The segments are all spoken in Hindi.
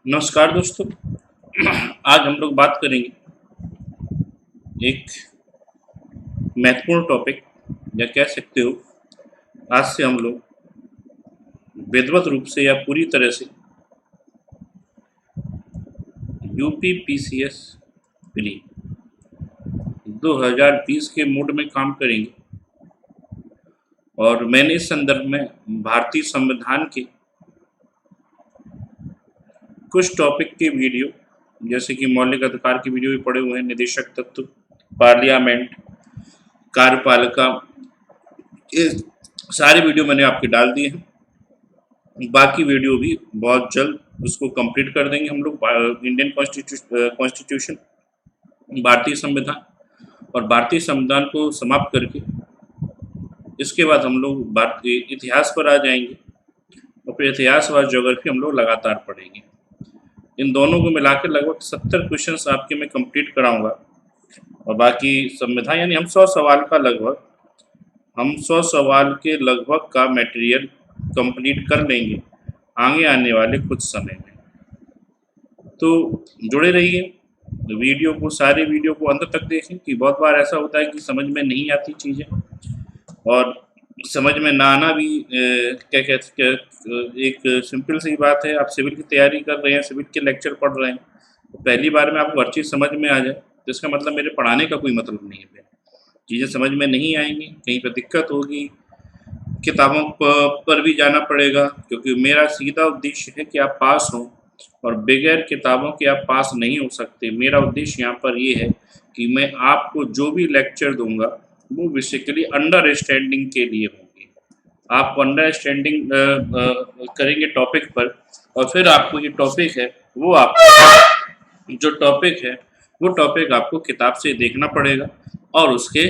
नमस्कार दोस्तों। आज हम लोग बात करेंगे एक महत्वपूर्ण टॉपिक, या कह सकते हो आज से हम लोग विधिवत रूप से या पूरी तरह से यूपी पीसीएस प्री 2020 के मोड में काम करेंगे। और मैंने इस संदर्भ में भारतीय संविधान के कुछ टॉपिक के वीडियो, जैसे कि मौलिक अधिकार के वीडियो भी पड़े हुए हैं, निदेशक तत्व, पार्लियामेंट, कार्यपालिका, ये सारे वीडियो मैंने आपके डाल दिए हैं। बाकी वीडियो भी बहुत जल्द उसको कंप्लीट कर देंगे हम लोग। इंडियन कॉन्स्टिट्यूशन, भारतीय संविधान, और भारतीय संविधान को समाप्त करके इसके बाद हम लोग भारतीय इतिहास पर आ जाएंगे, और फिर इतिहास व ज्योग्राफी हम लोग लगातार पढ़ेंगे। इन दोनों को मिलाकर लगभग 70 क्वेश्चंस आपके मैं कंप्लीट कराऊंगा, और बाकी संविधान यानी हम 100 सवाल के लगभग का मटेरियल कंप्लीट कर लेंगे आगे आने वाले कुछ समय में। तो जुड़े रहिए, सारे वीडियो को अंत तक देखें। कि बहुत बार ऐसा होता है कि समझ में नहीं आती चीज़ें, और समझ में ना आना भी क्या कहते हैं, एक सिंपल सी बात है। आप सिविल की तैयारी कर रहे हैं, सिविल के लेक्चर पढ़ रहे हैं, तो पहली बार में आपको हर चीज़ समझ में आ जाए तो इसका मतलब मेरे पढ़ाने का कोई मतलब नहीं है। चीज़ें समझ में नहीं आएंगी, कहीं पर दिक्कत होगी, किताबों पर भी जाना पड़ेगा, क्योंकि मेरा सीधा उद्देश्य है कि आप पास हों, और बगैर किताबों के आप पास नहीं हो सकते। मेरा उद्देश्य यहाँ पर ये है कि मैं आपको जो भी लेक्चर दूंगा वो बेसिकली अंडरस्टैंडिंग के लिए होंगे। आप अंडरस्टैंडिंग करेंगे टॉपिक पर, और फिर आपको ये टॉपिक है वो टॉपिक आपको किताब से देखना पड़ेगा, और उसके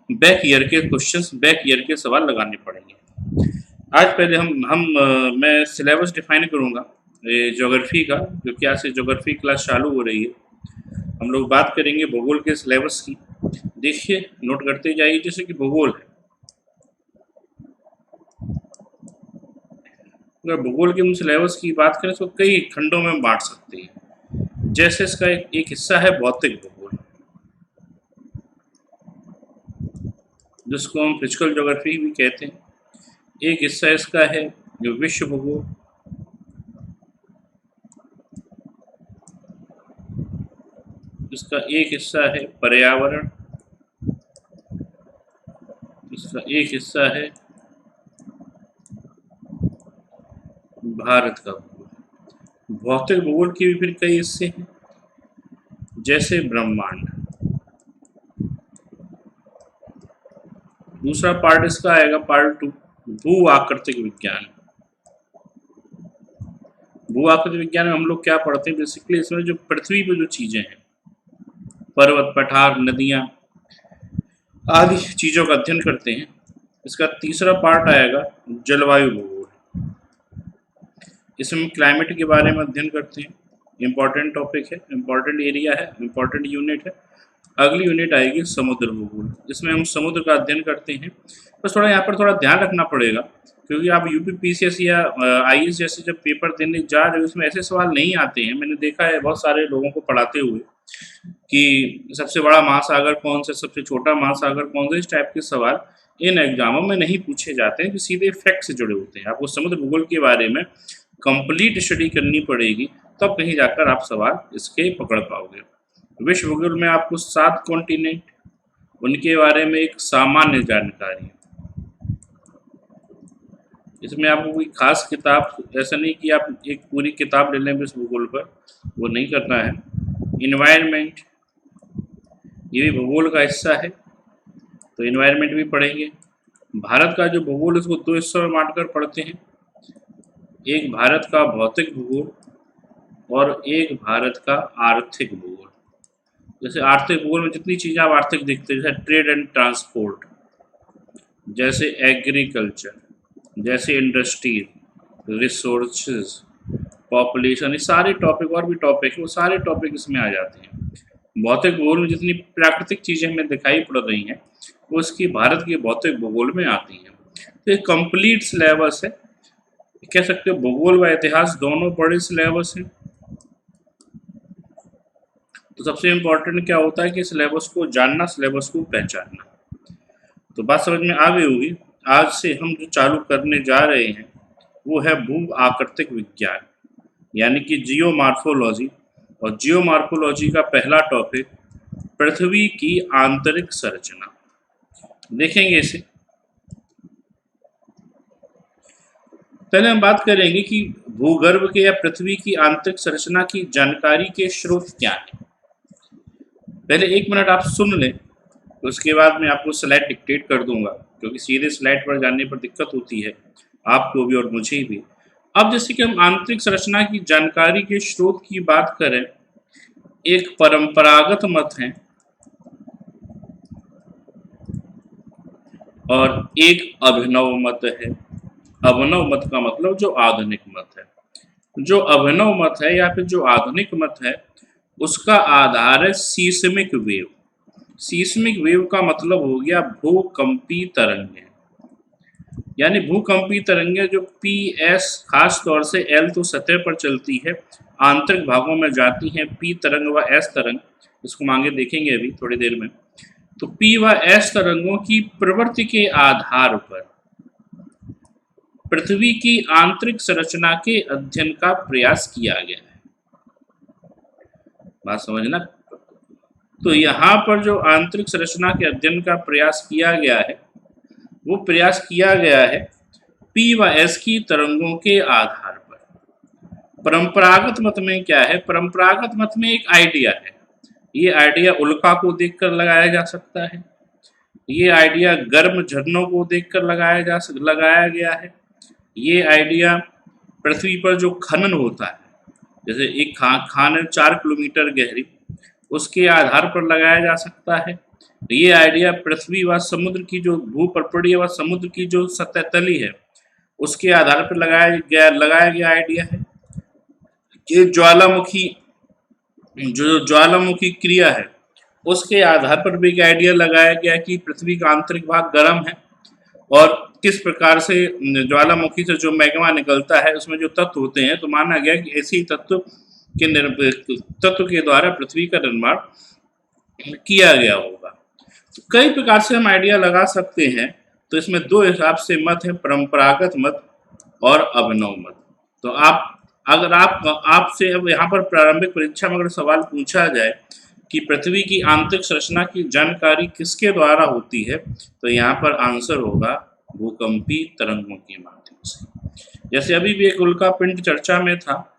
बैक ईयर के क्वेश्चंस, बैक ईयर के सवाल लगाने पड़ेंगे। आज पहले मैं सिलेबस डिफाइन करूँगा ज्योग्राफी का, क्योंकि आज से ज्योग्राफी क्लास चालू हो रही है। हम लोग बात करेंगे भूगोल के सिलेबस की। देखिए, नोट करते जाइए। जैसे कि भूगोल है, अगर भूगोल के हम सिलेबस की बात करें तो कई खंडों में बांट सकते हैं। जैसे इसका एक हिस्सा है भौतिक भूगोल, जिसको हम फिजिकल ज्योग्राफी भी कहते हैं। एक हिस्सा इसका है जो विश्व भूगोल, इसका एक हिस्सा है पर्यावरण, इसका एक हिस्सा है भारत का भूगोल। भौतिक भूगोल के भी फिर कई हिस्से हैं, जैसे ब्रह्मांड। दूसरा पार्ट इसका आएगा, पार्ट 2, भू आकृतिक विज्ञान। भू आकृतिक विज्ञान में हम लोग क्या पढ़ते हैं, बेसिकली इसमें जो पृथ्वी पे जो चीजें हैं, पर्वत, पठार, नदियां आदि चीजों का अध्ययन करते हैं। इसका तीसरा पार्ट आएगा जलवायु भूगोल। इसमें क्लाइमेट के बारे में अध्ययन करते हैं। इम्पॉर्टेंट टॉपिक है, इम्पॉर्टेंट एरिया है, इम्पॉर्टेंट यूनिट है। अगली यूनिट आएगी समुद्र भूगोल, इसमें हम समुद्र का अध्ययन करते हैं। बस थोड़ा यहाँ पर थोड़ा ध्यान रखना पड़ेगा, क्योंकि आप यूपी पीसीएस या आईएएस जैसे जब पेपर देने जा रहे हो, उसमें ऐसे सवाल नहीं आते हैं। मैंने देखा है बहुत सारे लोगों को पढ़ाते हुए कि सबसे बड़ा महासागर कौन सा, सबसे छोटा महासागर कौन सा, इस टाइप के सवाल इन एग्जामों में नहीं पूछे जाते हैं, कि सीधे फैक्ट से जुड़े होते हैं। आपको समुद्र भूगोल के बारे में कंप्लीट स्टडी करनी पड़ेगी, तब कहीं जाकर आप सवाल इसके पकड़ पाओगे। विश्व भूगोल में आपको 7 कॉन्टिनेंट, उनके बारे में एक सामान्य जानकारी है। इसमें आपको कोई खास किताब, ऐसा नहीं कि आप एक पूरी किताब ले लें विश्व भूगोल पर, वो नहीं करना है। इन्वायरमेंट, ये भी भूगोल का हिस्सा है, तो इन्वायरमेंट भी पढ़ेंगे। भारत का जो भूगोल है उसको 2 हिस्सों में बांटकर पढ़ते हैं। एक भारत का भौतिक भूगोल और एक भारत का आर्थिक भूगोल। जैसे आर्थिक भूगोल में जितनी चीज़ें आप आर्थिक देखते हैं, जैसे ट्रेड एंड ट्रांसपोर्ट, जैसे एग्रीकल्चर, जैसे इंडस्ट्री, रिसोर्सेज, पॉपुलेशन, ये सारे टॉपिक, और भी टॉपिक है, वो सारे टॉपिक इसमें आ जाते हैं। भौतिक भूगोल में जितनी प्राकृतिक चीज़ें हमें दिखाई पड़ रही हैं, वो इसकी भारत के भौतिक भूगोल में आती हैं। तो एक कंप्लीट सिलेबस है, कह सकते हो भूगोल व इतिहास दोनों बड़े सिलेबस हैं। तो सबसे इम्पोर्टेंट क्या होता है कि सिलेबस को जानना, सिलेबस को पहचानना। तो बात समझ में आ गई होगी। आज से हम जो चालू करने जा रहे हैं वो है भू आकृतिक विज्ञान, यानी कि जियोमार्फोलॉजी। और जियोमार्फोलॉजी का पहला टॉपिक पृथ्वी की आंतरिक संरचना। देखेंगे इसे। पहले हम बात करेंगे कि भूगर्भ के या पृथ्वी की आंतरिक संरचना की जानकारी के स्रोत क्या हैं। पहले 1 मिनट आप सुन लें, तो उसके बाद मैं आपको स्लाइड डिक्टेट कर दूंगा, क्योंकि सीधे स्लाइड पर जाने पर दिक्कत होती है आपको भी और मुझे भी। अब जैसे कि हम आंतरिक संरचना की जानकारी के स्रोत की बात करें, एक परंपरागत मत है और एक अभिनव मत है। अभिनव मत का मतलब जो आधुनिक मत है। जो अभिनव मत है या फिर जो आधुनिक मत है, उसका आधार है सीस्मिक वेव। सीस्मिक वेव का मतलब हो गया भूकंपी तरंगें, यानी भूकंपी तरंगें जो PS, खास तौर से L तो सतह पर चलती है, आंतरिक भागों में जाती हैं P तरंग व S तरंग, इसको हम आगे देखेंगे अभी थोड़ी देर में। तो P व S तरंगों की प्रवृत्ति के आधार पर पृथ्वी की आंतरिक संरचना के अध्ययन का प्रयास किया गया है। बात समझना। तो यहाँ पर जो आंतरिक संरचना के अध्ययन का प्रयास किया गया है, वो प्रयास किया गया है P व S की तरंगों के आधार पर। परंपरागत मत में क्या है? परंपरागत मत में एक आइडिया है। ये आइडिया उल्का को देखकर लगाया जा सकता है। ये आइडिया गर्म झरनों को देखकर लगाया गया है। ये आइडिया पृथ्वी पर जो खनन होता है, जैसे एक खान है 4 किलोमीटर गहरी, उसके आधार पर लगाया जा सकता है। ये आइडिया पृथ्वी व समुद्र की जो भूपर्पणीय व समुद्र की जो सतह तली है, उसके आधार पर लगाया गया आइडिया है। ये ज्वालामुखी क्रिया है, उसके आधार पर भी एक आइडिया लगाया गया कि पृथ्वी का आंतरिक भाग गर्म है और किस प्रकार से ज्वालामुखी से जो मैग्मा निकलता है उसमें जो तत्व होते हैं, तो माना गया कि ऐसे ही तत्व के द्वारा पृथ्वी का निर्माण किया गया होगा। तो कई प्रकार से हम आइडिया लगा सकते हैं। तो इसमें 2 हिसाब से मत है, परंपरागत मत और अभिनव मत। तो अगर आपसे अब यहाँ पर प्रारंभिक परीक्षा में अगर सवाल पूछा जाए कि पृथ्वी की आंतरिक संरचना की जानकारी किसके द्वारा होती है, तो यहाँ पर आंसर होगा भूकंपी तरंगों के माध्यम से। जैसे अभी भी एक उल्का पिंड चर्चा में था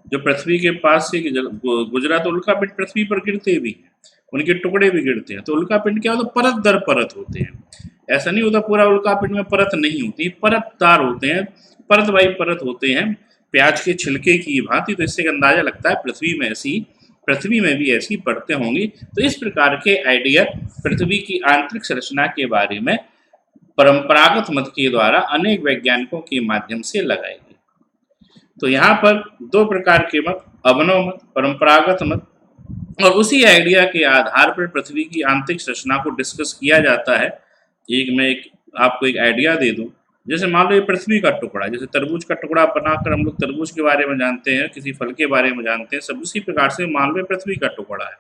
जो पृथ्वी के पास से गुजरा, तो उल्का पिंड पृथ्वी पर गिरते भी हैं, उनके टुकड़े भी गिरते हैं। तो उल्का पिंड क्या होता है? परत दर परत होते हैं। ऐसा नहीं होता पूरा उल्का पिंड में परत नहीं होती, परतदार होते हैं, परत बाई परत होते हैं, प्याज के छिलके की भांति। तो इससे अंदाजा लगता है पृथ्वी में भी ऐसी परतें होंगी। तो इस प्रकार के आइडिया पृथ्वी की आंतरिक संरचना के बारे में परंपरागत मत के द्वारा अनेक वैज्ञानिकों के माध्यम से लगाए गए। तो यहाँ पर 2 प्रकार के मत, अभिनव मत, परंपरागत मत, और उसी आइडिया के आधार पर पृथ्वी की आंतरिक संरचना को डिस्कस किया जाता है। मैं आपको एक आइडिया दे दूं, जैसे मान लो ये पृथ्वी का टुकड़ा, जैसे तरबूज का टुकड़ा बनाकर हम लोग तरबूज के बारे में जानते हैं, किसी फल के बारे में जानते हैं, सब उसी प्रकार से मान लो पृथ्वी का टुकड़ा है।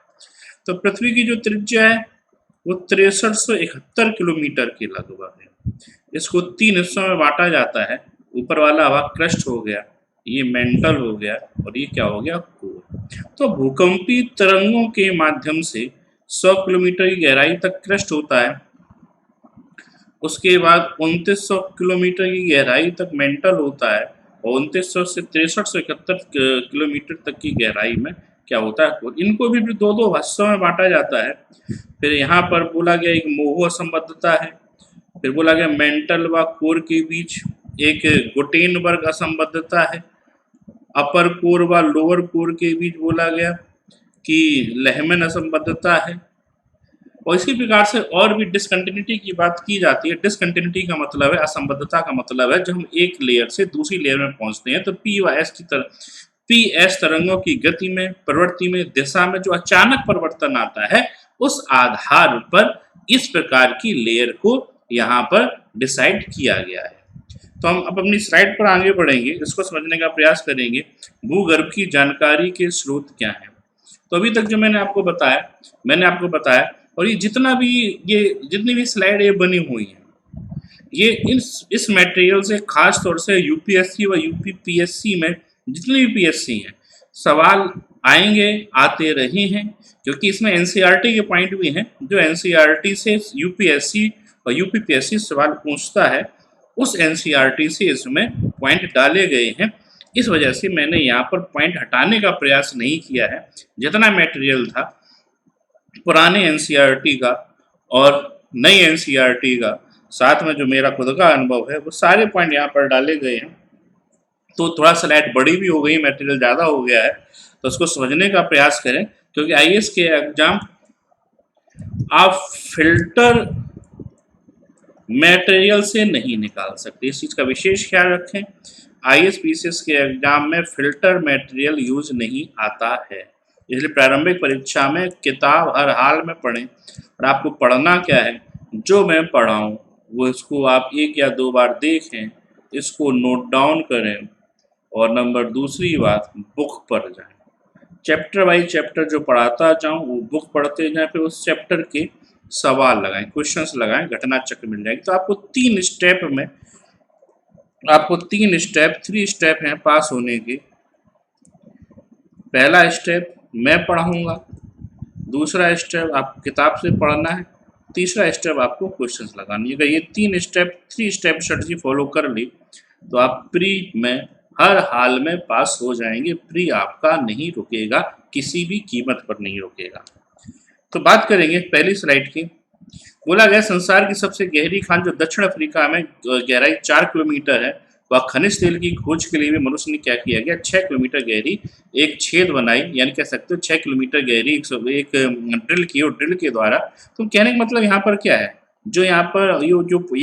तो पृथ्वी की जो त्रिज्या है वो 6371 किलोमीटर के लगभग है। इसको 3 हिस्सों में बांटा जाता है। ऊपर वाला भाग क्रस्ट हो गया, ये मेंटल हो गया, और ये क्या हो गया? कोर। तो भूकंपी तरंगों के माध्यम से 100 किलोमीटर की गहराई तक क्रस्ट होता है। उसके बाद 2900 किलोमीटर की गहराई तक मेंटल होता है, और 2900 से 6371 किलोमीटर तक की गहराई में क्या होता है? कोर। इनको भी 2 हिस्सों में बांटा जाता है। फिर यहाँ पर बोला गया एक मोहो असंबद्धता है। फिर बोला गया मेंटल व कोर के बीच एक गुटेनबर्ग असंबद्धता है। अपर कोर व लोअर कोर के बीच बोला गया कि लेहमैन असंबद्धता है। और इसी प्रकार से और भी डिसकंटिन्यूटी की बात की जाती है। डिसकंटिन्यूटी का मतलब है, असंबद्धता का मतलब है जब हम एक लेयर से दूसरी लेयर में पहुंचते हैं, तो PS तरंगों की गति में, प्रवृत्ति में, दिशा में जो अचानक परिवर्तन आता है, उस आधार पर इस प्रकार की लेयर को यहाँ पर डिसाइड किया गया है। तो हम अब अपनी स्लाइड पर आगे बढ़ेंगे, इसको समझने का प्रयास करेंगे। भूगर्भ की जानकारी के स्रोत क्या हैं? तो अभी तक जो मैंने आपको बताया और ये जितनी भी स्लाइड ये बनी हुई है, ये इस मटेरियल से खास तौर से यूपीएससी व यूपीपीएससी में जितने भी पीएससी हैं सवाल आएंगे, आते रहे हैं, क्योंकि इसमें एनसीईआरटी के पॉइंट भी हैं जो एनसीईआरटी से यूपीएससी और यूपीपीएससी सवाल पूछता है, उस एनसीईआरटी से इसमें पॉइंट डाले गए हैं। इस वजह से मैंने यहाँ पर पॉइंट हटाने का प्रयास नहीं किया है। जितना मटेरियल था पुराने एनसीईआरटी का और नई एनसीईआरटी का, साथ में जो मेरा खुद का अनुभव है, वो सारे पॉइंट यहाँ पर डाले गए हैं। तो थोड़ा स्लाइड बड़ी भी हो गई, मटेरियल ज़्यादा हो गया है, तो उसको समझने का प्रयास करें, क्योंकि आईएएस के एग्जाम आप फिल्टर मटेरियल से नहीं निकाल सकते, इस चीज़ का विशेष ख्याल रखें। आईएएस पीसीएस के एग्जाम में फिल्टर मटेरियल यूज नहीं आता है, इसलिए प्रारंभिक परीक्षा में किताब हर हाल में पढ़ें। और आपको पढ़ना क्या है, जो मैं पढ़ाऊँ वो इसको आप 1 या 2 बार देखें, इसको नोट डाउन करें, और नंबर दूसरी बात, बुक पर जाएं, चैप्टर बाई चैप्टर जो पढ़ाता जाऊँ वो बुक पढ़ते जाएं, फिर उस चैप्टर के सवाल लगाएं, क्वेश्चंस लगाएं, घटना चक्र मिल जाएगी। तो आपको 3 स्टेप हैं पास होने के। पहला स्टेप मैं पढ़ाऊँगा, दूसरा स्टेप आप किताब से पढ़ना है, तीसरा स्टेप आपको क्वेश्चंस लगानी है। अगर ये 3 स्टेप स्ट्रेटजी फॉलो कर ली तो आप प्री में हर हाल में पास हो जाएंगे। प्री आपका नहीं रुकेगा, किसी भी कीमत पर नहीं रुकेगा। तो बात करेंगे पहली स्लाइड की। बोला गया संसार की सबसे गहरी खान जो दक्षिण अफ्रीका में गहराई 4 किलोमीटर है, वह खनिज तेल की खोज के लिए भी मनुष्य ने क्या किया गया, 6 किलोमीटर गहरी एक छेद बनाई, यानी कह सकते हो 6 किलोमीटर गहरी एक ड्रिल की, और ड्रिल के द्वारा। तो कहने का मतलब यहाँ पर क्या है, जो यहाँ पर ये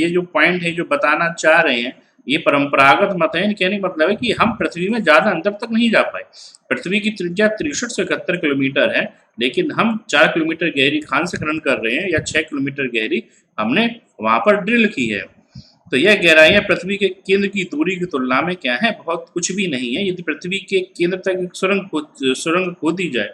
जो पॉइंट है जो बताना चाह रहे हैं, ये परंपरागत मत है। कहने का मतलब है कि हम पृथ्वी में ज़्यादा अंदर तक नहीं जा पाए। पृथ्वी की त्रिज्या 63 से 71 किलोमीटर है, लेकिन हम 4 किलोमीटर गहरी खान से खनन कर रहे हैं, या 6 किलोमीटर गहरी हमने वहाँ पर ड्रिल की है। तो यह गहराइयाँ पृथ्वी के केंद्र की दूरी की तुलना में क्या है, बहुत कुछ भी नहीं है। यदि पृथ्वी के केंद्र तक एक सुरंग खोदी जाए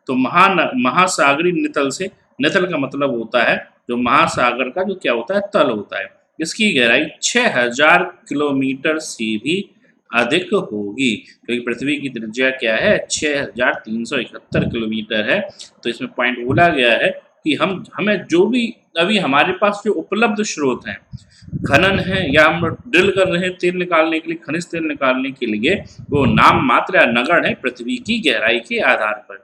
तो महासागरी नितल का मतलब होता है जो महासागर का जो क्या होता है, तल होता है। इसकी गहराई 6000 किलोमीटर से भी अधिक होगी, क्योंकि पृथ्वी की त्रिज्या क्या है, 6371 किलोमीटर है। तो इसमें पॉइंट बोला गया है कि हमें जो भी अभी हमारे पास जो उपलब्ध स्रोत हैं, खनन है या हम ड्रिल कर रहे हैं तेल निकालने के लिए, खनिज तेल निकालने के लिए, वो नाम मात्र या नगण्य है पृथ्वी की गहराई के आधार पर।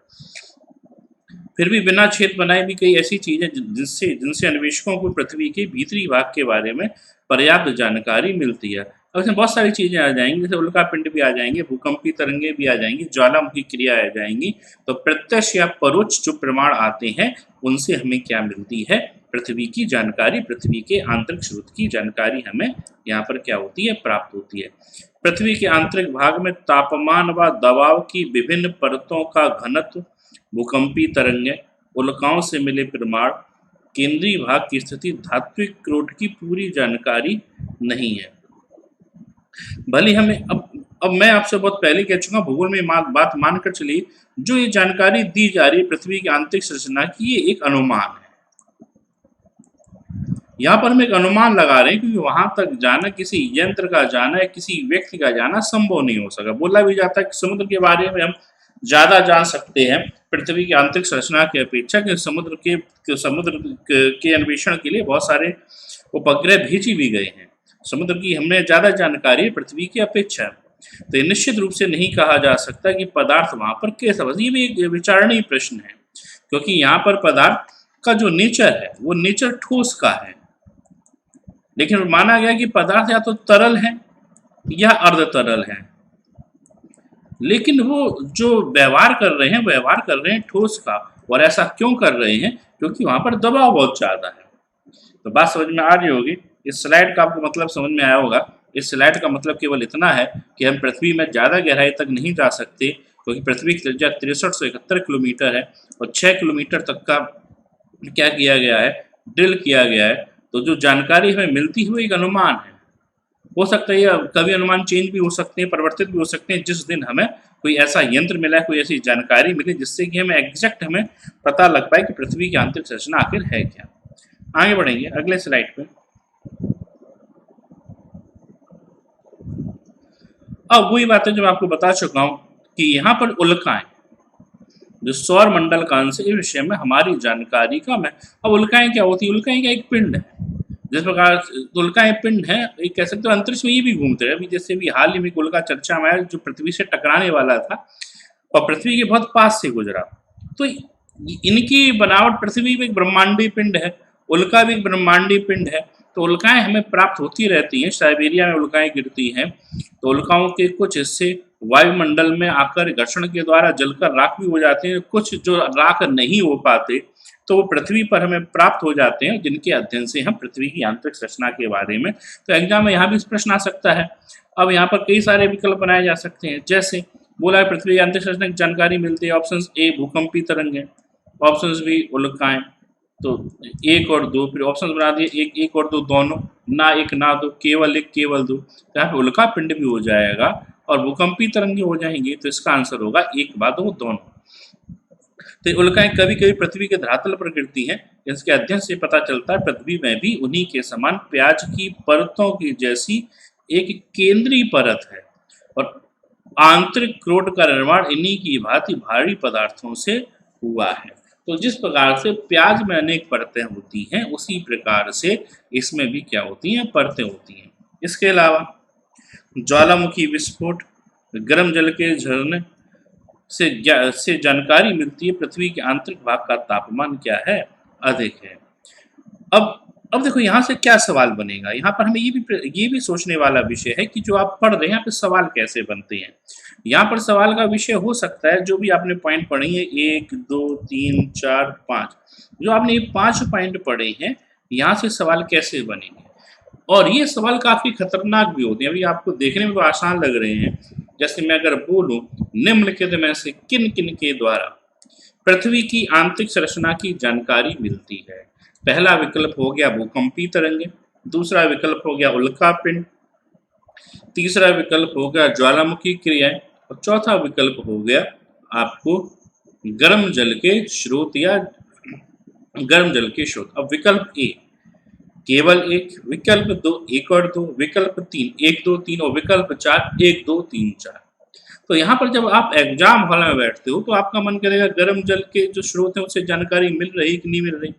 फिर भी बिना छेद बनाए भी कई ऐसी चीजें जिनसे अन्वेषकों को पृथ्वी के भीतरी भाग के बारे में पर्याप्त जानकारी मिलती है। अब इसमें बहुत सारी चीजें आ जाएंगी, जैसे उल्कापिंड भी आ जाएंगे, भूकंपी तरंगे भी आ जाएंगी, ज्वालामुखी क्रिया आ जाएंगी। तो प्रत्यक्ष या परोक्ष जो प्रमाण आते हैं उनसे हमें क्या मिलती है, पृथ्वी की जानकारी, पृथ्वी के आंतरिक स्रोत की जानकारी हमें यहाँ पर क्या होती है, प्राप्त होती है। पृथ्वी के आंतरिक भाग में तापमान व दबाव की विभिन्न परतों का घनत्व, भूकंपी तरंगें, उल्काओं से मिले प्रमाण, केंद्रीय भाग की स्थिति, धात्विक क्रोट की पूरी जानकारी नहीं है। भले हमें अब मैं आपसे बहुत पहले कह चुका, भूगोल में बात मानकर चलिए, जो ये जानकारी दी जा रही है पृथ्वी की आंतरिक संरचना की, ये एक अनुमान है। यहाँ पर हम एक अनुमान लगा रहे हैं, क्योंकि वहां तक जाना, किसी यंत्र का जाना या किसी व्यक्ति का जाना संभव नहीं हो सका। बोला भी जाता है कि समुद्र के बारे में हम ज्यादा जान सकते हैं पृथ्वी की आंतरिक संरचना की अपेक्षा, कि समुद्र के अन्वेषण के लिए बहुत सारे उपग्रह भेजी भी गए हैं। समुद्र की हमें ज्यादा जानकारी है पृथ्वी की अपेक्षा। तो ये निश्चित रूप से नहीं कहा जा सकता कि पदार्थ वहां पर कैसा, ये भी एक विचारणीय प्रश्न है, क्योंकि यहाँ पर पदार्थ का जो नेचर है वो नेचर ठोस का है, लेकिन माना गया कि पदार्थ या तो तरल है या अर्ध तरल है, लेकिन वो जो व्यवहार कर रहे हैं ठोस का। और ऐसा क्यों कर रहे हैं, क्योंकि वहां पर दबाव बहुत ज्यादा है। तो बात समझ में आ रही होगी। इस स्लाइड का आपको मतलब समझ में आया होगा। इस स्लाइड का मतलब केवल इतना है कि हम पृथ्वी में ज्यादा गहराई तक नहीं जा सकते, क्योंकि पृथ्वी की त्रिज्या 63 से 71 किलोमीटर है, और 6 किलोमीटर तक का क्या किया गया है, ड्रिल किया गया है। तो जो जानकारी हमें मिलती है वो एक अनुमान है। हो सकता है कभी अनुमान चेंज भी हो सकते हैं, परिवर्तित भी हो सकते हैं, जिस दिन हमें कोई ऐसा यंत्र मिला है, कोई ऐसी जानकारी मिले जिससे कि हमें एग्जैक्ट हमें पता लग पाए कि पृथ्वी की आंतरिक संरचना आखिर है क्या। आगे बढ़ेंगे अगले स्लाइड पे। अब वही बातें जो मैं आपको बता चुका हूं कि यहाँ पर उल्काएं जो सौर मंडल का अंश है, इस विषय में हमारी जानकारी कम है। अब उल्काएं क्या होती है? उल्काएं का एक पिंड है, जिस प्रकार उल्काएं पिंड है, एक कह सकते हो अंतरिक्ष में ये भी घूमते हैं। अभी जैसे भी हाल ही में उल्का चर्चा में आया जो पृथ्वी से टकराने वाला था और पृथ्वी के बहुत पास से गुजरा। तो इनकी बनावट, पृथ्वी भी एक ब्रह्मांडीय पिंड है, उल्का भी एक ब्रह्मांडीय पिंड है। तो उल्काएं हमें प्राप्त होती रहती हैं, साइबेरिया में उल्काएं गिरती हैं, तो उल्काओं के कुछ हिस्से वायुमंडल में आकर घर्षण के द्वारा जलकर राख भी हो जाते हैं, कुछ जो राख नहीं हो पाते तो वो पृथ्वी पर हमें प्राप्त हो जाते हैं, जिनके अध्ययन से हम पृथ्वी की आंतरिक संरचना के बारे में, तो एग्जाम में यहाँ भी प्रश्न आ सकता है। अब यहाँ पर कई सारे विकल्प बनाए जा सकते हैं, जैसे बोला है पृथ्वी की आंतरिक संरचना की जानकारी मिलती है, ऑप्शन ए भूकंपी तरंगें, ऑप्शन बी उल्काएं, तो एक और दो, फिर ऑप्शन बना दिए एक एक और दो दोनों, ना एक ना दो, केवल एक केवल दो, तो यहाँ पे उल्का पिंड भी हो जाएगा और भूकंपी तरंगे हो जाएंगी, तो इसका आंसर होगा एक बा दो दोनों। तो उल्काएं कभी कभी पृथ्वी के धरातल पर गिरती हैं, इसके अध्ययन से पता चलता है पृथ्वी में भी उन्हीं के समान प्याज की परतों की जैसी एक केंद्रीय परत है और आंतरिक क्रोट का निर्माण इन्हीं की भांति भारी पदार्थों से हुआ है। तो जिस प्रकार से प्याज में अनेक परतें होती हैं, उसी प्रकार से इसमें भी क्या होती हैं? परतें होती हैं। इसके अलावा ज्वालामुखी विस्फोट, गर्म जल के झरने से जानकारी मिलती है पृथ्वी के आंतरिक भाग का तापमान क्या है? अधिक है। अब देखो यहाँ से क्या सवाल बनेगा, यहाँ पर हमें ये भी सोचने वाला विषय है कि जो आप पढ़ रहे हैं यहाँ पे सवाल कैसे बनते हैं। यहाँ पर सवाल का विषय हो सकता है जो भी आपने पॉइंट पढ़ी है, 1 2 3 4 5, जो आपने ये 5 पॉइंट पढ़े हैं, यहाँ से सवाल कैसे बनेंगे। और ये सवाल काफी खतरनाक भी होते हैं। अभी आपको देखने में तो आसान लग रहे हैं, जैसे मैं अगर बोलूं निम्नलिखित में से किन किन के द्वारा पृथ्वी की आंतरिक संरचना की जानकारी मिलती है। पहला विकल्प हो गया भूकंपी तरंगे, दूसरा विकल्प हो गया उल्का पिंड, तीसरा विकल्प हो गया ज्वालामुखी क्रियाएं और चौथा विकल्प हो गया आपको गर्म जल के स्रोत या गर्म जल के स्रोत। अब विकल्प ए केवल एक, विकल्प दो एक और दो, विकल्प तीन 1 2 3 और विकल्प 4 1 2 3 4। तो यहाँ पर जब आप एग्जाम हॉल में बैठते हो तो आपका मन करेगा गर्म जल के जो स्रोत है उससे जानकारी मिल रही कि नहीं मिल रही।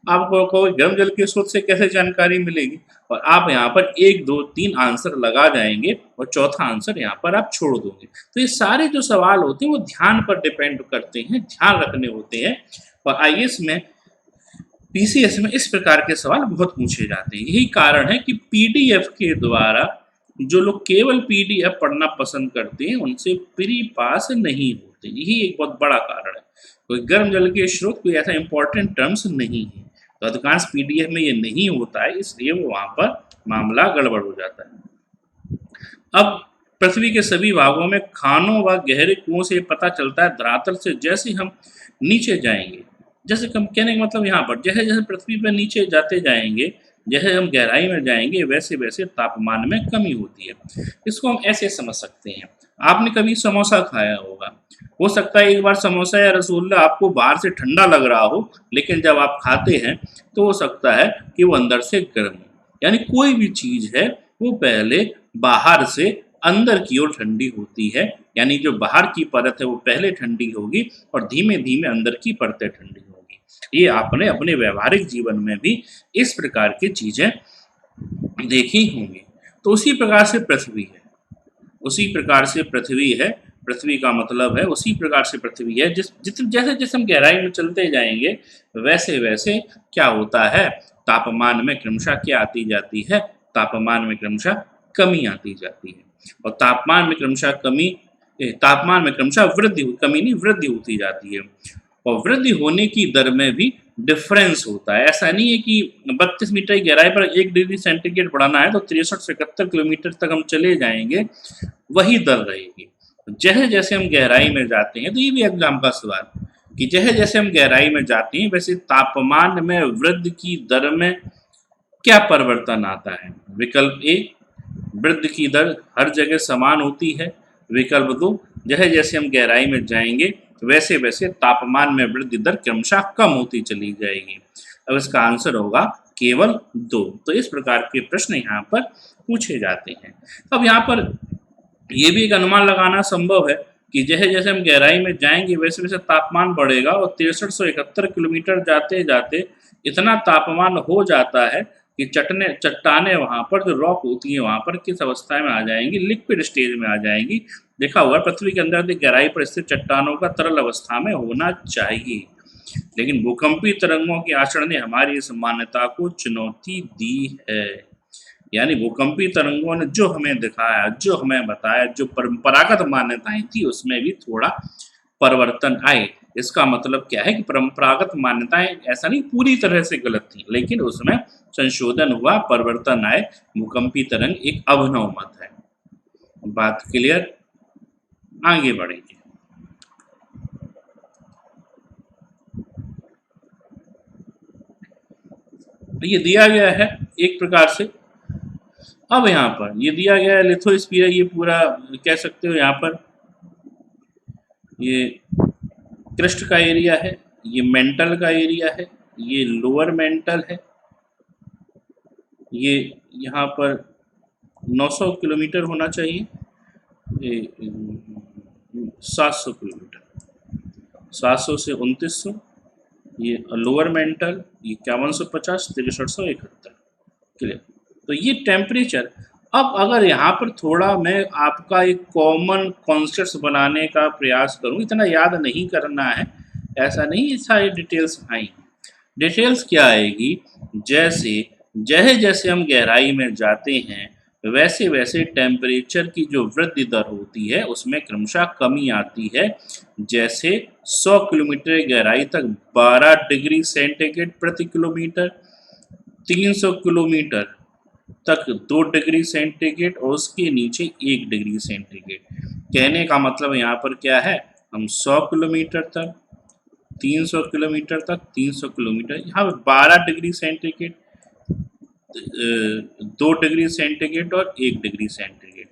आपको कहो गर्म जल के स्रोत से कैसे जानकारी मिलेगी, और आप यहाँ पर 1 2 3 आंसर लगा जाएंगे और चौथा आंसर यहाँ पर आप छोड़ दोगे। तो ये सारे जो सवाल होते हैं वो ध्यान पर डिपेंड करते हैं, ध्यान रखने होते हैं। और आईएएस में, पीसीएस में इस प्रकार के सवाल बहुत पूछे जाते हैं। यही कारण है कि पीडीएफ के द्वारा जो लोग केवल पीडीएफ पढ़ना पसंद करते हैं उनसे प्री पास नहीं होते, यही एक बहुत बड़ा कारण है। कोई गर्म जल के स्रोत कोई ऐसा इंपॉर्टेंट टर्म्स नहीं है, तो अधिकांश पीडीएफ में ये नहीं होता है, इसलिए वो वहां पर मामला गड़बड़ हो जाता है। अब पृथ्वी के सभी भागों में खानों व गहरे कुओं से पता चलता है धरातल से जैसे हम नीचे जाएंगे, जैसे कम कहने का मतलब यहाँ पर जैसे जैसे पृथ्वी पर नीचे जाते जाएंगे, जैसे हम गहराई में जाएंगे, वैसे वैसे तापमान में कमी होती है। इसको हम ऐसे समझ सकते हैं, आपने कभी समोसा खाया होगा, हो सकता है एक बार समोसा या रसगुल्ला आपको बाहर से ठंडा लग रहा हो, लेकिन जब आप खाते हैं तो हो सकता है कि वो अंदर से गर्म हो। यानी कोई भी चीज है वो पहले बाहर से अंदर की ओर ठंडी होती है, यानी जो बाहर की परत है वो पहले ठंडी होगी और धीमे धीमे अंदर की परतें ठंडी होगी। ये आपने अपने व्यवहारिक जीवन में भी इस प्रकार की चीजें देखी होंगी। तो उसी प्रकार से पृथ्वी है, उसी प्रकार से पृथ्वी है, पृथ्वी का मतलब है उसी प्रकार से पृथ्वी है। जैसे जैसे हम गहराई में चलते जाएंगे वैसे वैसे क्या होता है, तापमान में क्रमशः क्या आती जाती है, तापमान में क्रमशः कमी आती जाती है। और तापमान में क्रमशः वृद्धि, कमी नहीं वृद्धि होती जाती है। और वृद्धि होने की दर में भी डिफरेंस होता है। ऐसा नहीं है कि 32 मीटर की गहराई पर 1 डिग्री सेंटीग्रेड बढ़ाना है तो 63 से 71 किलोमीटर तक हम चले जाएंगे, वही दर रहेगी। जैसे जैसे हम गहराई में जाते हैं, तो ये भी एग्जाम का सवाल कि जैसे जैसे हम गहराई में जाते हैं वैसे तापमान में वृद्धि की दर में क्या परिवर्तन आता है। विकल्प ए वृद्धि की दर हर जगह समान होती है। विकल्प 2, जैसे जैसे हम गहराई में जाएंगे वैसे वैसे तापमान में वृद्धि दर क्रमशः कम होती चली जाएगी। अब इसका आंसर होगा केवल 2। तो इस प्रकार के प्रश्न यहाँ पर पूछे जाते हैं। अब यहाँ पर ये भी एक अनुमान लगाना संभव है कि जैसे जैसे हम गहराई में जाएंगे वैसे वैसे तापमान बढ़ेगा और 6371 किलोमीटर जाते जाते इतना तापमान हो जाता है कि चट्टाने वहाँ पर जो रॉक होती है वहाँ पर किस अवस्था में आ जाएंगी, लिक्विड स्टेज में आ जाएंगी। देखा हुआ पृथ्वी के अंदर गहराई पर स्थित चट्टानों का तरल अवस्था में होना चाहिए। लेकिन भूकंपीय तरंगों के आचरण ने हमारी इस मान्यता को चुनौती दी है। यानी भूकंपीय तरंगों ने जो हमें दिखाया, जो हमें बताया, जो परंपरागत मान्यताएं थी उसमें भी थोड़ा परिवर्तन आए। इसका मतलब क्या है कि परंपरागत मान्यताएं ऐसा नहीं पूरी तरह से गलत थी, लेकिन उसमें संशोधन हुआ, परिवर्तन आए। भूकंपीय तरंग एक अभिनव मत है। बात क्लियर? आगे बढ़ेंगे। ये दिया गया है एक प्रकार से। अब यहाँ पर ये दिया गया है लिथोस्फीयर, ये पूरा कह सकते हो यहाँ पर ये क्रस्ट का एरिया है, ये मेंटल का एरिया है, ये लोअर मेंटल है, ये यहाँ पर 900 किलोमीटर होना चाहिए, ये 700 किलोमीटर, 700 से 2900, ये लोअर मेंटल, ये 5150, 6371। क्लियर? तो ये टेम्परेचर। अब अगर यहाँ पर थोड़ा मैं आपका एक कॉमन कॉन्सेप्ट्स बनाने का प्रयास करूँ, इतना याद नहीं करना है, ऐसा नहीं सारी डिटेल्स आई। डिटेल्स क्या आएगी? जैसे जैसे हम गहराई में जाते हैं वैसे वैसे टेम्परेचर की जो वृद्धि दर होती है उसमें क्रमशः कमी आती है। जैसे 100 किलोमीटर गहराई तक 12 डिग्री सेंटीग्रेड प्रति किलोमीटर, 300 किलोमीटर तक 2 डिग्री सेंटीग्रेड और उसके नीचे 1 डिग्री सेंटीग्रेड। कहने का मतलब यहाँ पर क्या है, हम 100 किलोमीटर तक, 300 किलोमीटर तक, 300 किलोमीटर, यहाँ पर 12 डिग्री सेंटीग्रेड, 2 डिग्री सेंटीग्रेड और 1 डिग्री सेंटीग्रेड।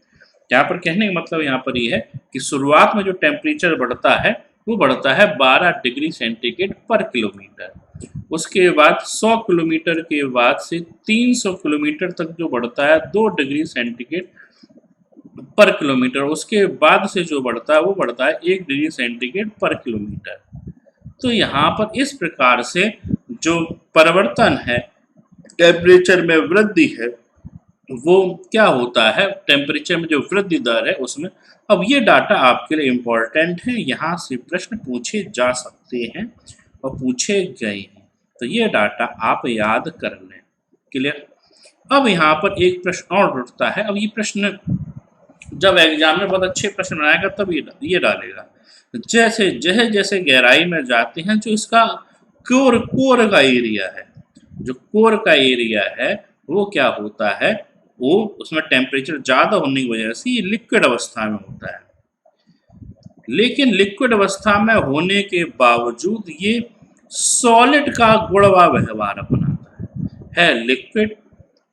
यहाँ पर कहने का मतलब यहाँ पर ये है कि शुरुआत में जो टेम्परेचर बढ़ता है वो बढ़ता है 12 डिग्री सेंटीग्रेड पर किलोमीटर। उसके बाद 100 किलोमीटर के बाद से 300 किलोमीटर तक जो बढ़ता है 2 डिग्री सेंटीग्रेड पर किलोमीटर। उसके बाद से जो बढ़ता है वो बढ़ता है 1 डिग्री सेंटीग्रेड पर किलोमीटर। तो यहाँ पर इस प्रकार से जो परिवर्तन है, टेम्परेचर में वृद्धि है, वो क्या होता है, टेम्परेचर में जो वृद्धि दर है उसमें। अब ये डाटा आपके लिए इम्पोर्टेंट है, यहाँ से प्रश्न पूछे जा सकते हैं और पूछे गए हैं, तो ये डाटा आप याद कर लें। क्लियर? अब यहाँ पर एक प्रश्न और उठता है। अब ये प्रश्न जब एग्जाम में बहुत अच्छे प्रश्न बनाएगा तब ये डालेगा। जैसे जैसे गहराई में जाते हैं, जो इसका कोर का एरिया है, जो कोर का एरिया है वो क्या होता है, वो उसमें टेम्परेचर ज़्यादा होने की वजह से ये लिक्विड अवस्था में होता है। लेकिन लिक्विड अवस्था में होने के बावजूद ये सॉलिड का गुणवा व्यवहार अपनाता है। लिक्विड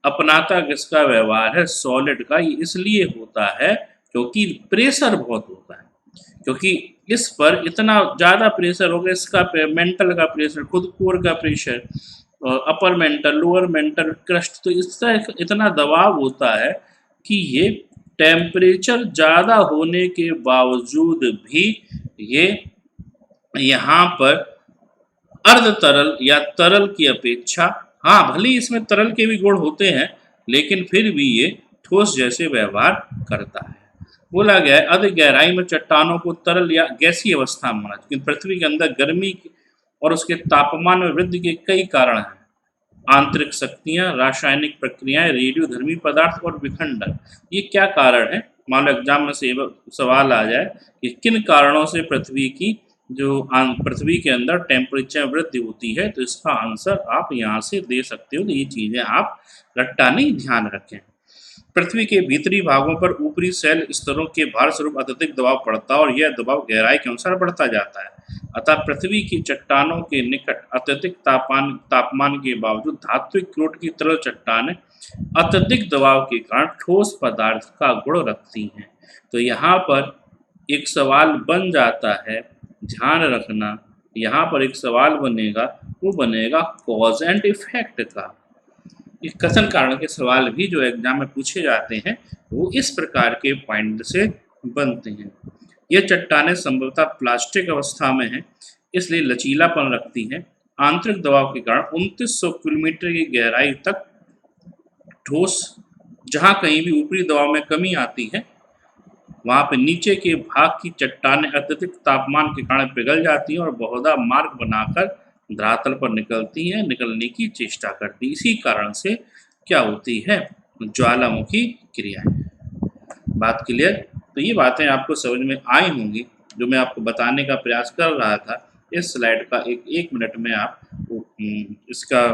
अपनाता किसका व्यवहार है? सॉलिड का। ये इसलिए होता है क्योंकि प्रेशर बहुत होता है, क्योंकि इस पर इतना ज़्यादा प्रेशर होगा, इसका मेंटल का प्रेशर, खुद कोर का pressure, upper mantle, lower mental, crust, तो इसका इतना दबाव होता है कि ये टेम्परेचर ज़्यादा होने के बावजूद भी ये यहाँ पर अर्ध तरल या तरल की अपेक्षा, हाँ भले इसमें तरल के भी गुण होते हैं, लेकिन फिर भी ये ठोस जैसे व्यवहार करता है। बोला गया है अधिक गहराई में चट्टानों को तरल या गैसीय अवस्था में माना, लेकिन पृथ्वी के अंदर गर्मी और उसके तापमान में वृद्धि के कई कारण हैं। आंतरिक शक्तियां, रासायनिक प्रक्रियाएं, रेडियोधर्मी पदार्थ और विखंडन। ये क्या कारण है? मान लो एग्जाम में से सवाल आ जाए कि किन कारणों से पृथ्वी के अंदर टेम्परेचर वृद्धि होती है, तो इसका आंसर आप यहाँ से दे सकते हो। तो ये चीज़ें आप रट्टा नहीं, ध्यान रखें। पृथ्वी के भीतरी भागों पर ऊपरी सेल स्तरों के भार स्वरूप अत्यधिक दबाव पड़ता है और यह दबाव गहराई के अनुसार बढ़ता जाता है। अतः पृथ्वी की चट्टानों के निकट अत्यधिक तापमान के बावजूद धात्विक क्रूड की तरल चट्टानें अत्यधिक दबाव के कारण ठोस पदार्थ का गुण रखती हैं। तो यहाँ पर एक सवाल बन जाता है, ध्यान रखना, यहाँ पर एक सवाल बनेगा, वो बनेगा कॉज एंड इफेक्ट का। ये कथन कारण के सवाल भी जो एग्जाम में पूछे जाते हैं वो इस प्रकार के पॉइंट से बनते हैं। ये चट्टानें संभवतः प्लास्टिक अवस्था में हैं, इसलिए लचीलापन रखती हैं। आंतरिक दबाव के कारण 2900 किलोमीटर की गहराई तक ठोस, जहाँ कहीं भी ऊपरी दबाव में कमी आती है वहाँ पे नीचे के भाग की चट्टानें अत्यधिक तापमान के कारण पिघल जाती हैं और बहुधा मार्ग बनाकर धरातल पर निकलने की चेष्टा करती। इसी कारण से क्या होती है, ज्वालामुखी क्रियाएं। बात क्लियर? तो ये बातें आपको समझ में आई होंगी जो मैं आपको बताने का प्रयास कर रहा था। इस स्लाइड का एक मिनट में आप इसका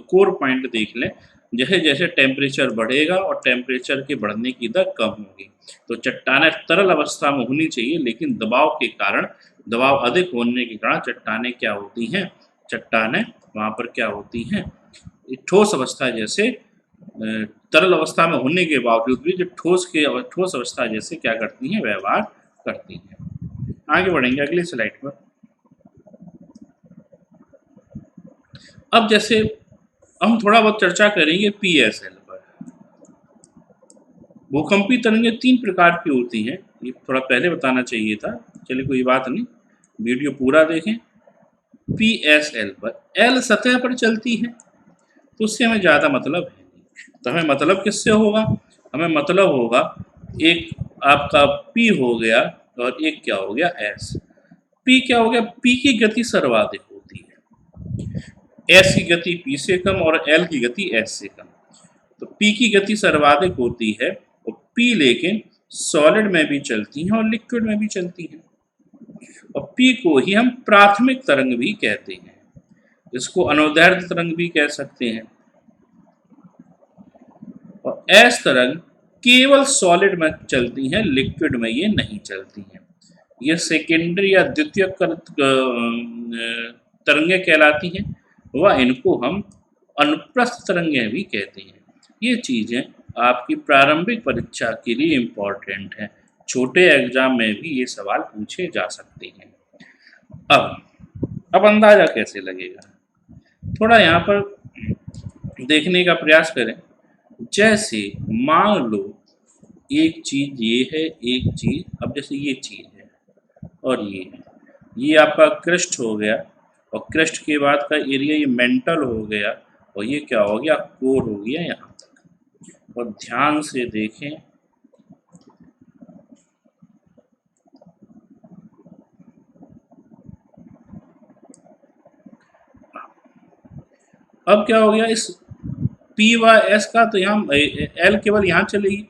कोर पॉइंट देख लें। जैसे जैसे टेम्परेचर बढ़ेगा और टेम्परेचर के बढ़ने की दर कम होगी तो चट्टानें तरल अवस्था में होनी चाहिए, लेकिन दबाव अधिक होने के कारण चट्टानें क्या होती हैं, चट्टानें वहाँ पर क्या होती हैं, ठोस अवस्था जैसे तरल अवस्था में होने के बावजूद भी जो ठोस अवस्था जैसे क्या करती हैं, व्यवहार करती हैं। आगे बढ़ेंगे अगली स्लाइड पर। अब जैसे हम थोड़ा बहुत चर्चा करेंगे पीएसएल पर। भूकंपी तरंगें 3 प्रकार की होती हैं, ये थोड़ा पहले बताना चाहिए था, चलिए कोई बात नहीं, वीडियो पूरा देखें। पीएसएल पर एल सतह पर चलती है तो उससे हमें ज़्यादा मतलब है नहीं। तो हमें मतलब किससे होगा, हमें मतलब होगा एक आपका पी हो गया और एक क्या हो गया, एस। पी क्या हो गया, पी की गति सर्वाधिक होती है, एस की गति पी से कम और एल की गति एस से कम। तो पी की गति सर्वाधिक होती है और पी लेकिन सॉलिड में भी चलती हैं और लिक्विड में भी चलती हैं। और पी को ही हम प्राथमिक तरंग भी कहते हैं, इसको अनुदैर्ध्य तरंग भी कह सकते हैं। और एस तरंग केवल सॉलिड में चलती हैं, लिक्विड में ये नहीं चलती हैं। ये सेकेंडरी या द्वितीयक तरंगें कहलाती हैं, वह इनको हम अनुप्रस्थ तरंगें भी कहते हैं। ये चीज़ें आपकी प्रारंभिक परीक्षा के लिए इम्पॉर्टेंट हैं, छोटे एग्जाम में भी ये सवाल पूछे जा सकते हैं। अब अंदाजा कैसे लगेगा, थोड़ा यहाँ पर देखने का प्रयास करें। जैसे मान लो एक चीज ये है, एक चीज, अब जैसे ये चीज है और ये आपका क्रस्ट हो गया और क्रस्ट के बाद का एरिया ये मेंटल हो गया और ये क्या हो गया, कोर हो गया यहाँ तक। और ध्यान से देखें, अब क्या हो गया इस पी व एस का, तो यहाँ एल केवल यहाँ चलेगी,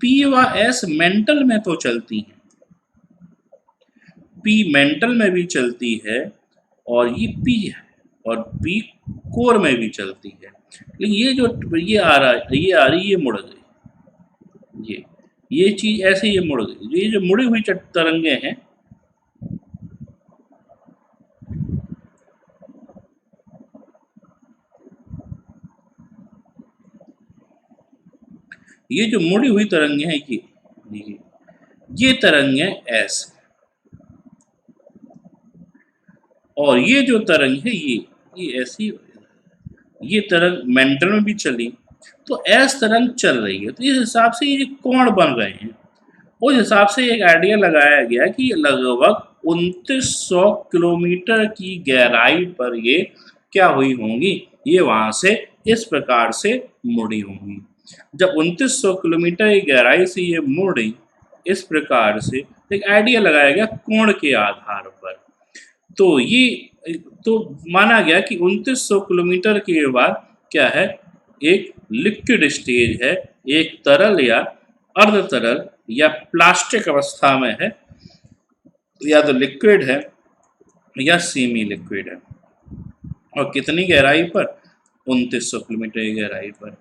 पी व एस मेंटल में तो चलती है, पी मेंटल में भी चलती है और ये पी है और पी कोर में भी चलती है। लेकिन ये जो ये आ रहा है, ये आ रही, ये मुड़ गई, ये चीज ऐसे ये मुड़ गई। ये जो मुड़ी हुई तरंगे हैं, ये जो मुड़ी हुई तरंगे हैं, ये तरंगे एस, और ये जो तरंग है ये ऐसी, ये तरंग मेंटल में भी चली तो एस तरंग चल रही है। तो इस हिसाब से ये कोण बन रहे हैं, उस हिसाब से एक आइडिया लगाया गया कि लगभग 2900 किलोमीटर की गहराई पर ये क्या हुई होंगी, ये वहां से इस प्रकार से मुड़ी होंगी। जब 2900 किलोमीटर की गहराई से ये मुड़ी इस प्रकार से, एक आइडिया लगाया गया कोण के आधार पर। तो ये तो माना गया कि 2900 किलोमीटर के बाद क्या है, एक लिक्विड स्टेज है, एक तरल या अर्ध तरल या प्लास्टिक अवस्था में है, या तो लिक्विड है या सेमी लिक्विड है। और कितनी गहराई पर, 2900 किलोमीटर की गहराई पर।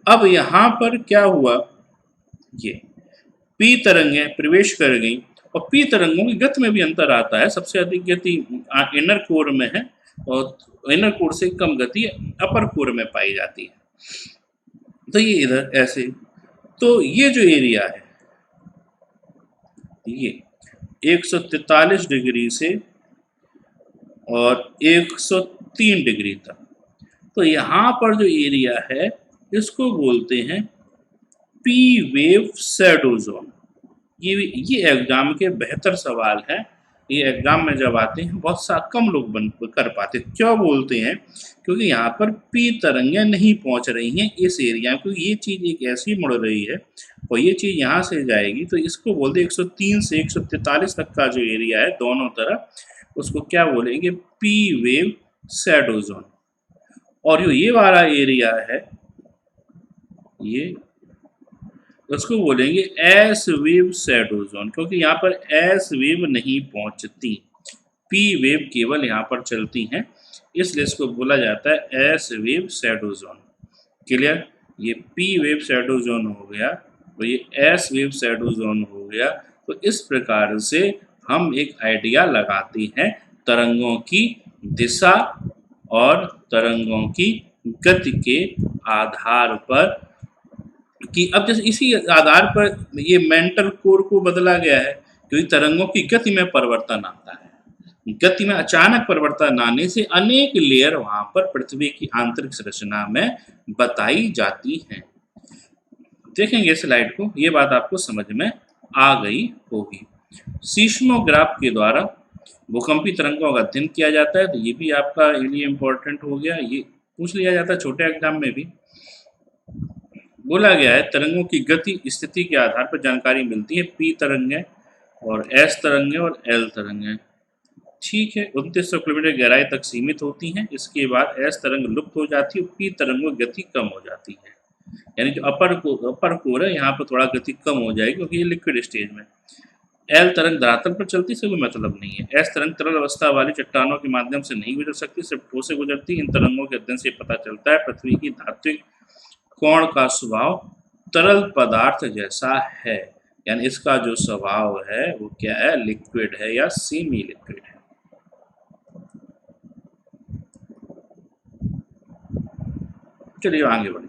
अब यहाँ पर क्या हुआ, ये पी तरंगें प्रवेश कर गई और पी तरंगों की गति में भी अंतर आता है। सबसे अधिक गति इनर कोर में है और इनर कोर से कम गति अपर कोर में पाई जाती है। तो ये इधर ऐसे, तो ये जो एरिया है ये 143 डिग्री से और 103 डिग्री तक, तो यहाँ पर जो एरिया है इसको बोलते हैं पी वेव शैडो जोन। ये एग्जाम के बेहतर सवाल है, ये एग्जाम में जब आते हैं बहुत सा कम लोग बन कर पाते। क्यों बोलते हैं, क्योंकि यहाँ पर पी तरंगें नहीं पहुँच रही हैं इस एरिया में, क्योंकि ये चीज़ एक ऐसी मुड़ रही है और ये चीज़ यहाँ से जाएगी, तो इसको बोलते हैं 103 से 143 तक का जो एरिया है दोनों तरफ, उसको क्या बोलेंगे, पी वेव शैडो जोन। और जो ये वाला एरिया है ये, उसको बोलेंगे एस वेव शैडो जोन, क्योंकि यहाँ पर एस वेव नहीं पहुंचती, पी वेव केवल यहाँ पर चलती हैं, इसलिए इसको बोला जाता है S wave shadow zone. Clear, ये पी वेव शैडो जोन हो गया तो ये एस वेव शैडो जोन हो गया। तो इस प्रकार से हम एक आइडिया लगाते हैं तरंगों की दिशा और तरंगों की गति के आधार पर, कि अब जैसे इसी आधार पर ये मेंटल कोर को बदला गया है, क्योंकि तरंगों की गति में परिवर्तन आता है। गति में अचानक परिवर्तन आने से अनेक लेयर वहां पर पृथ्वी की आंतरिक संरचना में बताई जाती हैं। देखेंगे स्लाइड को, ये बात आपको समझ में आ गई होगी। सीस्मोग्राफ के द्वारा भूकंपी तरंगों का अध्ययन किया जाता है, तो ये भी आपका लिए इम्पोर्टेंट हो गया, ये पूछ लिया जाता है छोटे एग्जाम में भी। बोला गया है तरंगों की गति स्थिति के आधार पर जानकारी मिलती है, पी तरंगें और एस तरंगें और एल तरंगें। ठीक है, 2900 किलोमीटर गहराई तक सीमित होती हैं, इसके बाद एस तरंग लुप्त हो जाती है, पी तरंगों की गति कम हो जाती है, यानी जो अपर कोर है यहाँ पर थोड़ा गति कम हो जाएगी क्योंकि ये लिक्विड स्टेज में। एल तरंग धरातल पर चलती से कोई मतलब नहीं है। एस तरंग तरल अवस्था वाली चट्टानों के माध्यम से नहीं गुजर सकती, सिर्फ ठोस से गुजरती। इन तरंगों के अध्ययन से पता चलता है पृथ्वी की धात्विक कोण का स्वभाव तरल पदार्थ जैसा है, यानी इसका जो स्वभाव है वो क्या है, लिक्विड है या सेमी लिक्विड है। चलिए आगे बढ़े।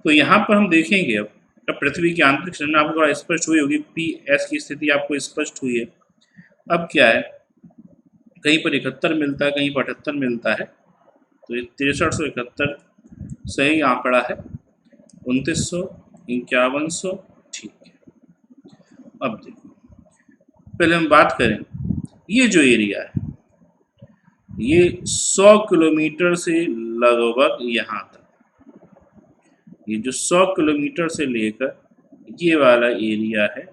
तो यहाँ पर हम देखेंगे अब पृथ्वी की आंतरिक संरचना आपको थोड़ा स्पष्ट हुई होगी, पी एस की स्थिति आपको स्पष्ट हुई है। अब क्या है, कहीं पर 71 मिलता है, कहीं पर 78 मिलता है, तो ये 6371 सही आंकड़ा है, 2900, 5100, ठीक है। अब देखो, पहले हम बात करें, ये जो एरिया है ये 100 किलोमीटर से लगभग यहाँ तक, ये जो 100 किलोमीटर से लेकर ये वाला एरिया है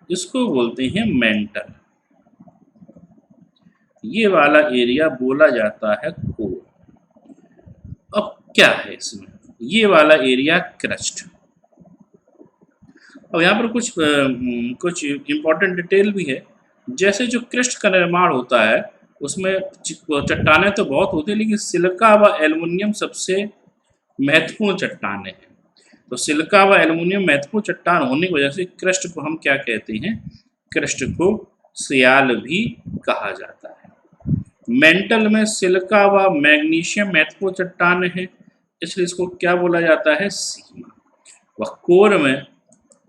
इसको बोलते हैं मेंटल। ये वाला एरिया बोला जाता है कोर। अब क्या है इसमें, ये वाला एरिया क्रस्ट। अब यहाँ पर कुछ इंपॉर्टेंट डिटेल भी है, जैसे जो क्रस्ट का निर्माण होता है उसमें चट्टानें तो बहुत होती है, लेकिन सिलिका व एल्युमिनियम सबसे महत्वपूर्ण चट्टानें हैं। तो सिलिका व एल्युमिनियम महत्वपूर्ण चट्टान होने की वजह से क्रस्ट को हम क्या कहते हैं, क्रस्ट को सियाल भी कहा जाता है। मेंटल में सिलिका व मैग्नीशियम महत्वपूर्ण चट्टान है, इसलिए इसको क्या बोला जाता है, सीमा। व कोर में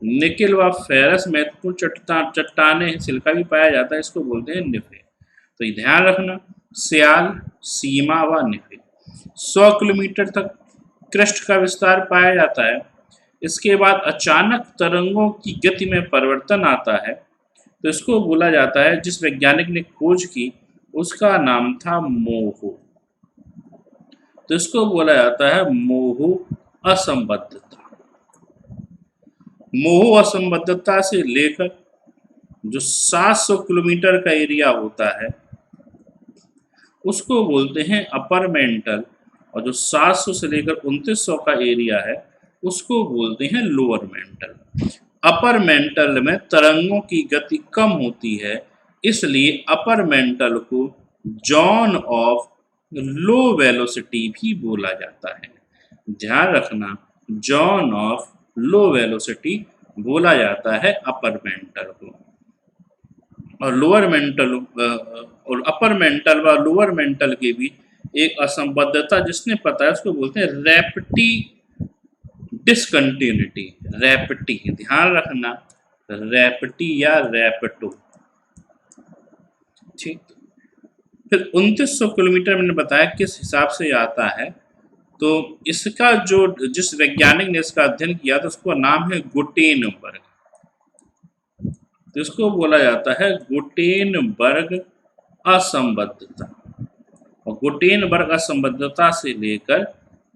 निकेल व फेरस महत्वपूर्ण चट्टानें, सिलिका भी पाया जाता है, इसको बोलते हैं निफे। तो ये ध्यान रखना, सियाल, सीमा व निफे। 100 किलोमीटर तक क्रस्ट का विस्तार पाया जाता है। इसके बाद अचानक तरंगों की गति में परिवर्तन आता है, तो इसको बोला जाता है, जिस वैज्ञानिक ने खोज की उसका नाम था मोहू, तो इसको बोला जाता है मोहू असंबद्धता। मोहू असंबद्धता से लेकर जो 700 किलोमीटर का एरिया होता है उसको बोलते हैं अपर मेंटल, और जो 700 से लेकर 2900 का एरिया है उसको बोलते हैं लोअर मेंटल। अपर मेंटल में तरंगों की गति कम होती है, इसलिए अपर मेंटल को जोन ऑफ लो वेलोसिटी भी बोला जाता है। ध्यान रखना, जॉन ऑफ लो वेलोसिटी बोला जाता है अपर मेंटल को, और लोअर मेंटल और अपर मेंटल व लोअर मेंटल के बीच एक असंबद्धता जिसने पता है उसको बोलते हैं रैप्टी डिसकंटिन्यूटी। रैप्टी, ध्यान रखना, रैप्टी या रैप्टो। ठीक, फिर 2900 किलोमीटर मैंने बताया किस हिसाब से आता है। तो इसका जो जिस वैज्ञानिक ने इसका अध्ययन किया था उसका नाम है गुटेनबर्ग। तो इसको बोला जाता है गुटेनबर्ग असंबद्धता, और गुटेनबर्ग असंबद्धता से लेकर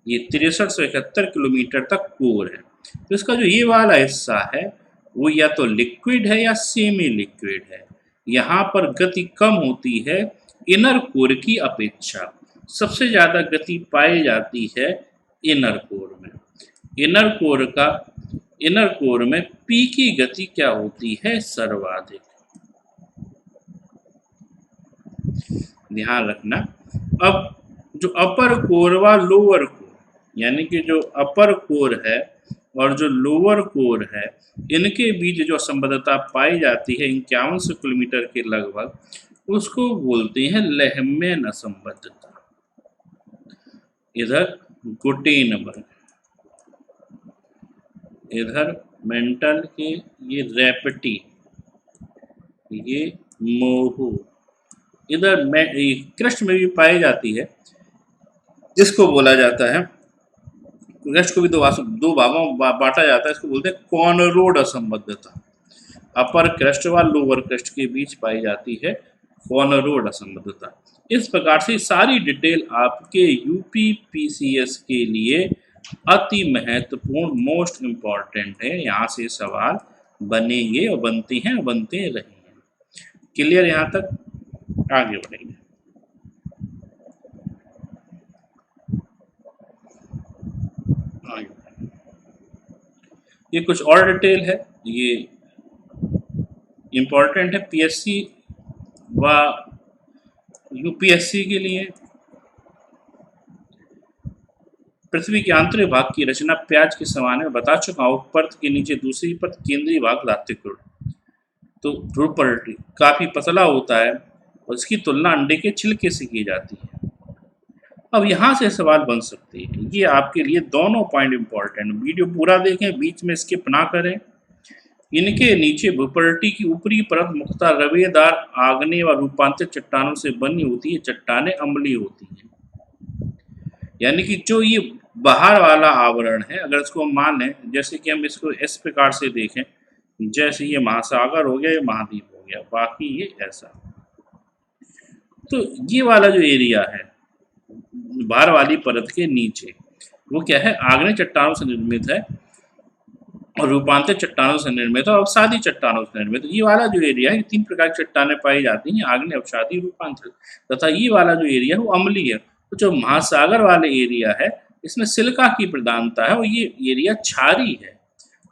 ये 6371 किलोमीटर तक कोर है। तो इसका जो ये वाला हिस्सा है वो या तो लिक्विड है या सेमी लिक्विड है। यहाँ पर गति कम होती है इनर कोर की अपेक्षा, सबसे ज़्यादा गति पाई जाती है इनर कोर में। इनर कोर में पी की गति क्या होती है? सर्वाधिक। ध्यान रखना। अब जो अपर कोर व लोअर कोर, यानी कि जो अपर कोर है और जो लोअर कोर है, इनके बीच जो असंबद्धता पाई जाती है 5100 किलोमीटर के लगभग, उसको बोलते हैं लेहमैन असंबद्धता। इधर गुटेनबर्ग, इधर मेंटल के ये रैप्टी, ये मोहू, इधर क्रस्ट में भी पाई जाती है, जिसको बोला जाता है, क्रस्ट को भी दो भागों बांटा जाता है। इसको बोलते हैं कॉनरोड असंबद्धता। अपर क्रस्ट व लोअर क्रस्ट के बीच पाई जाती है कॉनरोड असंबद्धता। इस प्रकार से सारी डिटेल आपके यूपी पीसीएस के लिए अति महत्वपूर्ण, मोस्ट इम्पॉर्टेंट है। यहाँ से सवाल बनेंगे और बनते हैं और बनते रहेंगे। क्लियर यहाँ तक? आगे बढ़ेंगे। ये कुछ और डिटेल है, ये इम्पॉर्टेंट है पीएससी व यूपीएससी के लिए। पृथ्वी के आंतरिक भाग की रचना प्याज के समान है, बता चुका हूँ। परत के नीचे दूसरी परत, केंद्रीय भाग लातिकुड़। तो ध्रुव पलटी काफी पतला होता है और इसकी तुलना अंडे के छिलके से की जाती है। अब यहाँ से सवाल बन सकते हैं, ये आपके लिए दोनों पॉइंट इंपॉर्टेंट। वीडियो पूरा देखें, बीच में स्किप ना करें। इनके नीचे भूपल्टी की ऊपरी परत मुख्यतः रवेदार, आग्नेय व रूपांतरित चट्टानों से बनी होती है। चट्टानें अम्लीय होती हैं, यानी कि जो ये बाहर वाला आवरण है, अगर इसको मान लें, जैसे कि हम इसको इस प्रकार से देखें, जैसे ये महासागर हो गया, ये महाद्वीप हो गया, बाकी ये ऐसा। तो ये वाला जो एरिया है बाहर वाली परत के नीचे, वो क्या है? आग्नेय चट्टानों से निर्मित है और रूपांतरित चट्टानों से निर्मित है और अवसादी चट्टानों से निर्मित है। ये वाला जो एरिया है, 3 प्रकार की चट्टानें पाई जाती हैं, आग्नेय, अवसादी, रूपांतरित, तथा ये वाला जो एरिया है वो अम्लीय है। तो जो महासागर वाले एरिया है, इसमें सिलिका की प्रधानता है और ये एरिया क्षारीय है।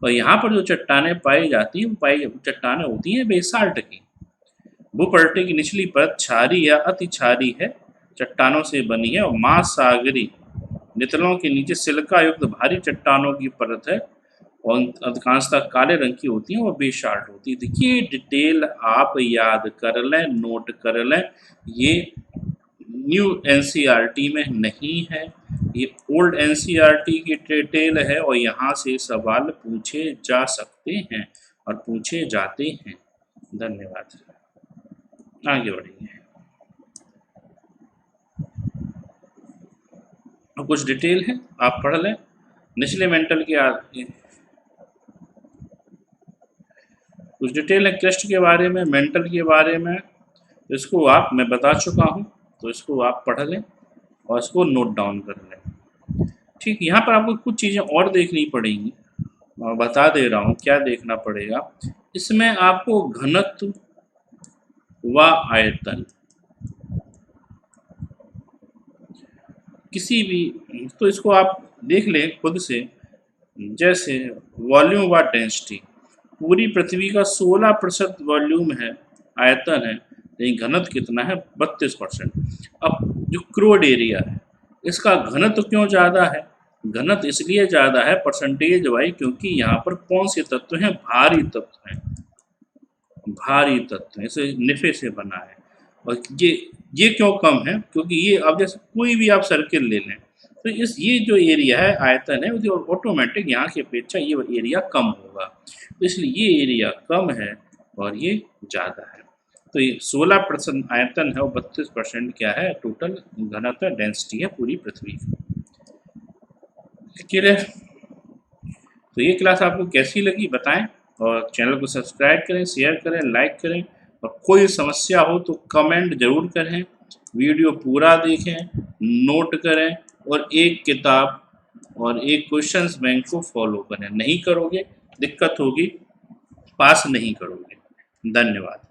और यहाँ पर जो चट्टानें पाई जाती हैं, वो चट्टानें होती हैं बेसाल्ट की। भूपल्टी की निचली परत क्षारीय या अति क्षारीय है, चट्टानों से बनी है, और महासागरी नितलों के नीचे सिलिका युक्त भारी चट्टानों की परत है और अधिकांशतः काले रंग की होती हैं और बेसाल्ट होती है। देखिए डिटेल आप याद कर लें, नोट कर लें। ये न्यू एनसीईआरटी में नहीं है, ये ओल्ड एनसीईआरटी की डिटेल है और यहाँ से सवाल पूछे जा सकते हैं और पूछे जाते हैं। धन्यवाद। आगे बढ़ेंगे। कुछ डिटेल है, आप पढ़ लें। निचले मेंटल के आगे कुछ डिटेल है क्रस्ट के बारे में, मेंटल के बारे में। इसको मैं बता चुका हूँ, तो इसको आप पढ़ लें और इसको नोट डाउन कर लें। ठीक, यहाँ पर आपको कुछ चीज़ें और देखनी पड़ेंगी, मैं बता दे रहा हूँ क्या देखना पड़ेगा। इसमें आपको घनत्व व आयतन, किसी भी, तो इसको आप देख लें खुद से। जैसे वॉल्यूम व डेंसिटी, पूरी पृथ्वी का 16% वॉल्यूम है, आयतन है, लेकिन घनत्व कितना है 32%। अब जो क्रोड एरिया है इसका घनत्व क्यों ज़्यादा है? घनत्व इसलिए ज़्यादा है परसेंटेज वाइज क्योंकि यहाँ पर कौन से तत्व हैं? भारी तत्व हैं, भारी तत्व इसे निफे से बना है। और ये क्यों कम है? क्योंकि ये अब जैसे कोई भी आप सर्किल ले लें तो ये जो एरिया है आयतन है वो ऑटोमेटिक यहाँ की अपेक्षा ये एरिया कम होगा, तो इसलिए ये एरिया कम है और ये ज़्यादा है। तो ये 16% आयतन है और 32% क्या है? टोटल घनत्व डेंसिटी है पूरी पृथ्वी की। तो ये क्लास आपको कैसी लगी बताएं और चैनल को सब्सक्राइब करें, शेयर करें, लाइक करें और कोई समस्या हो तो कमेंट ज़रूर करें। वीडियो पूरा देखें, नोट करें और एक किताब और एक क्वेश्चंस बैंक को फॉलो करें। नहीं करोगे दिक्कत होगी, पास नहीं करोगे। धन्यवाद।